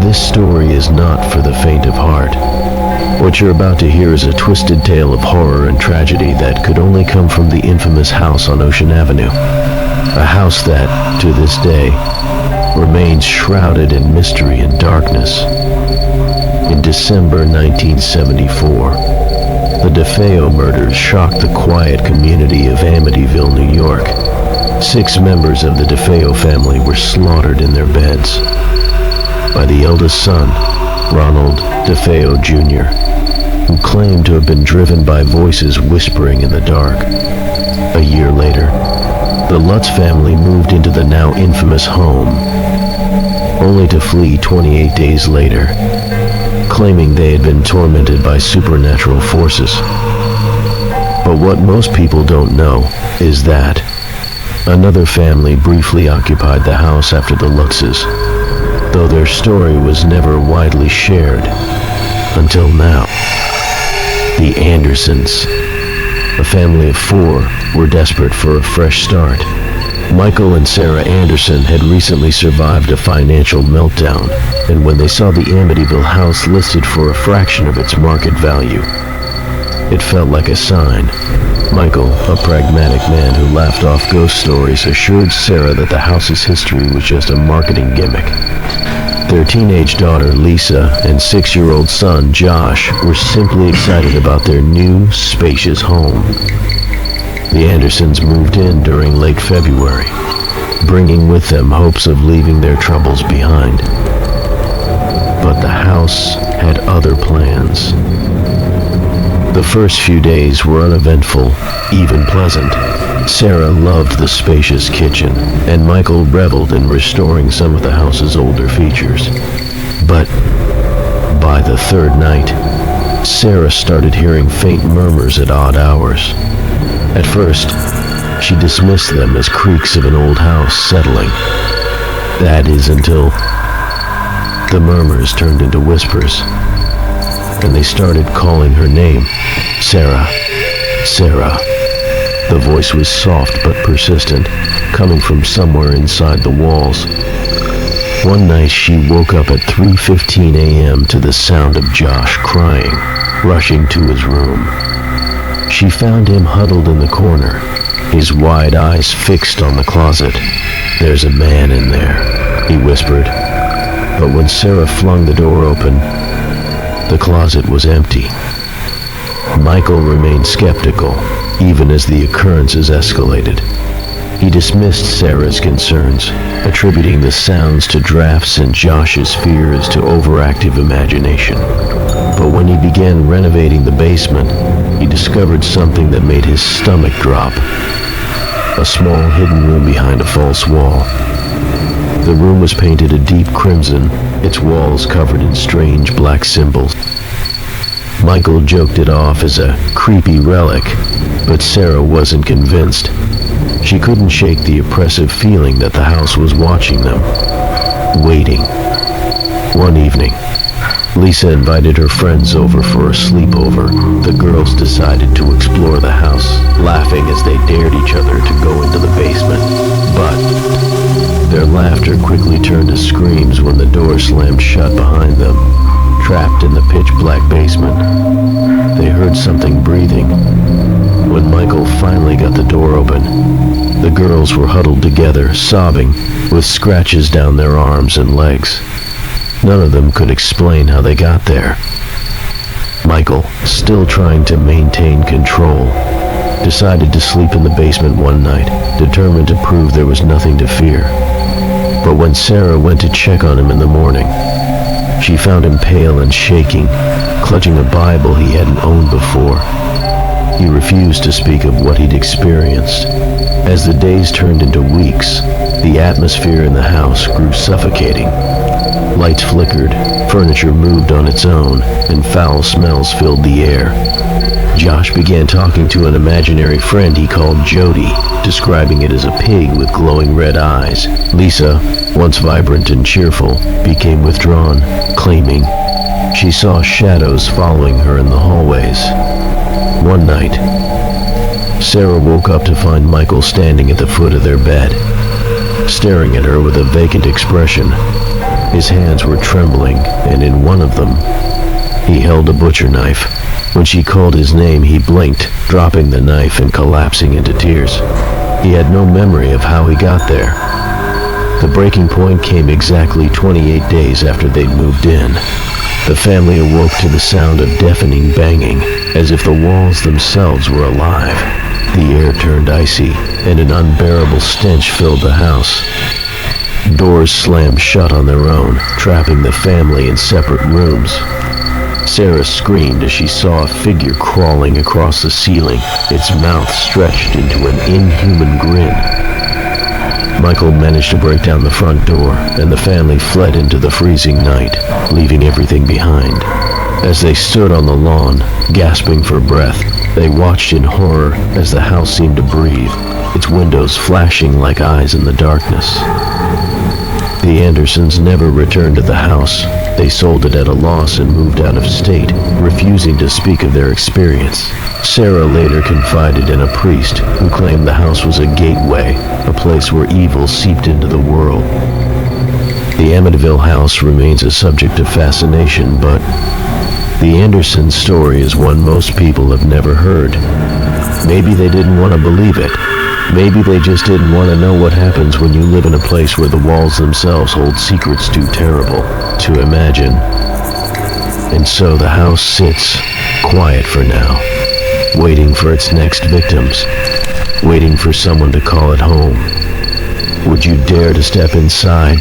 this story is not for the faint of heart. What you're about to hear is a twisted tale of horror and tragedy that could only come from the infamous house on Ocean Avenue. A house that, to this day, remains shrouded in mystery and darkness. In December 1974, the DeFeo murders shocked the quiet community of Amityville, New York. 6 members of the DeFeo family were slaughtered in their beds by the eldest son, Ronald DeFeo Jr., who claimed to have been driven by voices whispering in the dark. A year later, the Lutz family moved into the now infamous home, only to flee 28 days later, claiming they had been tormented by supernatural forces. But what most people don't know is that another family briefly occupied the house after the Lutzes, though their story was never widely shared until now. The Andersons, a family of 4, were desperate for a fresh start. Michael and Sarah Anderson had recently survived a financial meltdown, and when they saw the Amityville house listed for a fraction of its market value, it felt like a sign. Michael, a pragmatic man who laughed off ghost stories, assured Sarah that the house's history was just a marketing gimmick. Their teenage daughter, Lisa, and 6-year-old son, Josh, were simply excited about their new, spacious home. The Andersons moved in during late February, bringing with them hopes of leaving their troubles behind. But the house had other plans. The first few days were uneventful, even pleasant. Sarah loved the spacious kitchen, and Michael reveled in restoring some of the house's older features. But by the 3rd night, Sarah started hearing faint murmurs at odd hours. At first, she dismissed them as creaks of an old house settling. That is until the murmurs turned into whispers, and they started calling her name. Sarah, Sarah. The voice was soft but persistent, coming from somewhere inside the walls. One night she woke up at 3:15 a.m. to the sound of Josh crying, rushing to his room. She found him huddled in the corner, his wide eyes fixed on the closet. "There's a man in there," he whispered. But when Sarah flung the door open, the closet was empty. Michael remained skeptical, even as the occurrences escalated. He dismissed Sarah's concerns, attributing the sounds to drafts and Josh's fears to overactive imagination. But when he began renovating the basement, he discovered something that made his stomach drop. A small hidden room behind a false wall. The room was painted a deep crimson, its walls covered in strange black symbols. Michael joked it off as a creepy relic, but Sarah wasn't convinced. She couldn't shake the oppressive feeling that the house was watching them, waiting. One evening, Lisa invited her friends over for a sleepover. The girls decided to explore the house, laughing as they dared each other to go into the basement. But their laughter quickly turned to screams when the door slammed shut behind them. Trapped in the pitch-black basement, they heard something breathing. When Michael finally got the door open, the girls were huddled together, sobbing, with scratches down their arms and legs. None of them could explain how they got there. Michael, still trying to maintain control, decided to sleep in the basement one night, determined to prove there was nothing to fear. But when Sarah went to check on him in the morning, she found him pale and shaking, clutching a Bible he hadn't owned before. He refused to speak of what he'd experienced. As the days turned into weeks, the atmosphere in the house grew suffocating. Lights flickered, furniture moved on its own, and foul smells filled the air. Josh began talking to an imaginary friend he called Jody, describing it as a pig with glowing red eyes. Lisa, once vibrant and cheerful, became withdrawn, claiming she saw shadows following her in the hallways. One night, Sarah woke up to find Michael standing at the foot of their bed, staring at her with a vacant expression. His hands were trembling, and in one of them, he held a butcher knife. When she called his name, he blinked, dropping the knife and collapsing into tears. He had no memory of how he got there. The breaking point came exactly 28 days after they'd moved in. The family awoke to the sound of deafening banging, as if the walls themselves were alive. The air turned icy, and an unbearable stench filled the house. Doors slammed shut on their own, trapping the family in separate rooms. Sarah screamed as she saw a figure crawling across the ceiling, its mouth stretched into an inhuman grin. Michael managed to break down the front door, and the family fled into the freezing night, leaving everything behind. As they stood on the lawn, gasping for breath, they watched in horror as the house seemed to breathe, its windows flashing like eyes in the darkness. The Andersons never returned to the house. They sold it at a loss and moved out of state, refusing to speak of their experience. Sarah later confided in a priest who claimed the house was a gateway, a place where evil seeped into the world. The Amityville house remains a subject of fascination, but the Anderson story is one most people have never heard. Maybe they didn't want to believe it. Maybe they just didn't want to know what happens when you live in a place where the walls themselves hold secrets too terrible to imagine. And so the house sits, quiet for now, waiting for its next victims, waiting for someone to call it home. Would you dare to step inside?